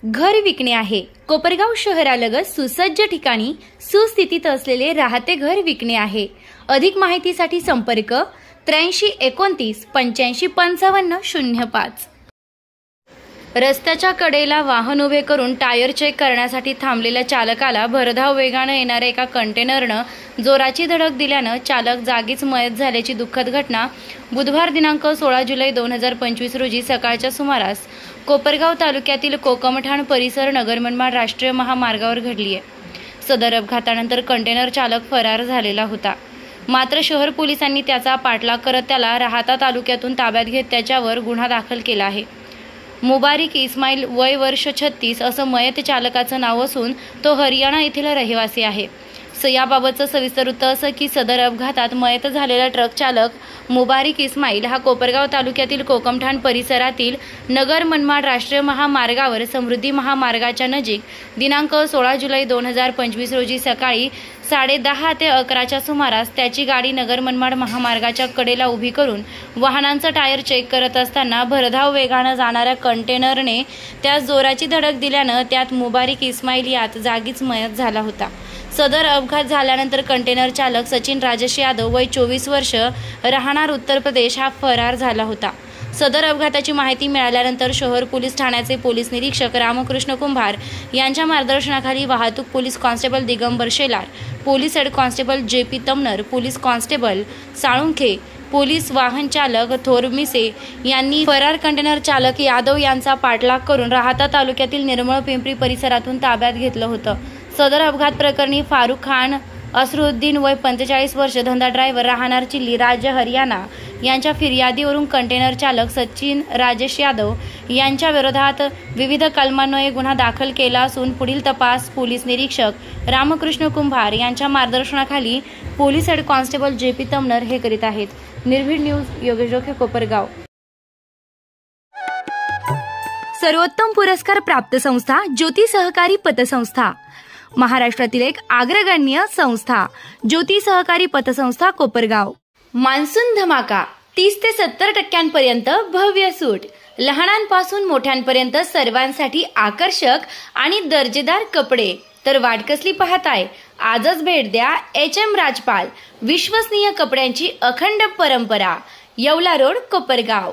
घर विकणे आहे। कोपरगाव शहरालगत सुसज्ज ठिकाणी सुस्थितीत असलेले राहते घर विकणे आहे। अधिक माहितीसाठी संपर्क 8329 85 55 05। रस्त्याच्या कडेला वाहन उभे करून टायर चेक करण्यासाठी थांबलेल्या चालकाला भरधाव वेगाने येणाऱ्या एका कंटेनरनं जोराची धडक दिल्यानं चालक जागीच मयत झाल्याची दुःखद घटना बुधवार दिनांक 16 जुलै 2025 रोजी सकाळच्या सुमारास कोपरगाव तालुक्यातील कोकमठाण परिसर नगर मनमाड राष्ट्रीय महामार्गावर घडली आहे। सदर अपघातानंतर कंटेनर चालक फरार झालेला होता। मात्र शहर पोलिसांनी त्याचा पाठलाग करत त्याला राहाता तालुक्यातून ताब्यात घेत त्याच्यावर गुन्हा दाखल केला आहे। मुबारिक इस्माईल वय वर्ष 36 असं मयत चालकाचं नाव असून तो हरियाणा येथील रहिवासी आहे। याबाबतचं सविस्तर वृत्त असं की सदर अपघातात मयत झालेला ट्रक चालक मुबारिक इस्माईल हा कोपरगाव तालुक्यातील कोकमठाण परिसरातील नगर मनमाड राष्ट्रीय महामार्गावर समृद्धी महामार्गाच्या नजीक दिनांक 16 जुलै 2025 रोजी सकाळी 10:30 ते 11च्या सुमारास त्याची गाडी नगर मनमाड महामार्गाच्या कडेला उभी करून वाहनांचं टायर चेक करत असताना भरधाव वेगानं जाणाऱ्या कंटेनरने त्यास जोराची धडक दिल्यानं त्यात मुबारिक इस्माईल यात जागीच मयत झाला होता। सदर अपघात झाल्यानंतर कंटेनर चालक सचिन राजेश यादव वय 24 वर्ष राहणार उत्तर प्रदेश हा फरार झाला होता। सदर अपघाताची माहिती मिळाल्यानंतर शहर पोलीस ठाण्याचे पोलीस निरीक्षक रामकृष्ण कुंभार यांच्या मार्गदर्शनाखाली वाहतूक police constable Digambar Shelar, police head constable JP Tamnar, police constable Salunkhe, police वाहन चालक थोरमिसे यांनी फरार कंटेनर चालक यादव यांचा पाठलाग करून राहाता तालुक्यातील निर्मळ पिंपरी परिसरातून ताब्यात घेतलं होतं। सदर अपघात प्रकरणी फारुख खान असरुद्दीन वय 45 वर्ष धंदा ड्रायव्हर राहणार चिल्ली राज्य हरियाणा यांच्या फिर्यादीवरून कंटेनर चालक सचिन राजेश यादव यांच्या विरोधात विविध कलमान्वये गुन्हा दाखल केला असून पुढील तपास पोलीस निरीक्षक रामकृष्ण कुंभार यांच्या मार्गदर्शनाखाली police head constable JP Tamnar हे करीत आहेत। निर्भीड न्यूज योगेश जोखे, कोपरगाव। सर्वोत्तम पुरस्कार प्राप्त संस्था ज्योती सहकारी पतसंस्था, महाराष्ट्रातील एक अग्रगण्य संस्था ज्योती सहकारी पतसंस्था कोपरगाव। मान्सून धमाका 30 ते 70% भव्य सूट, लहानांपासून मोठ्यांपर्यंत सर्वांसाठी आकर्षक आणि दर्जेदार कपडे। तर वाट कसली पाहताय, आजच भेट द्या HM राजपाल, विश्वसनीय कपड्यांची अखंड परंपरा, येवला रोड, कोपरगाव।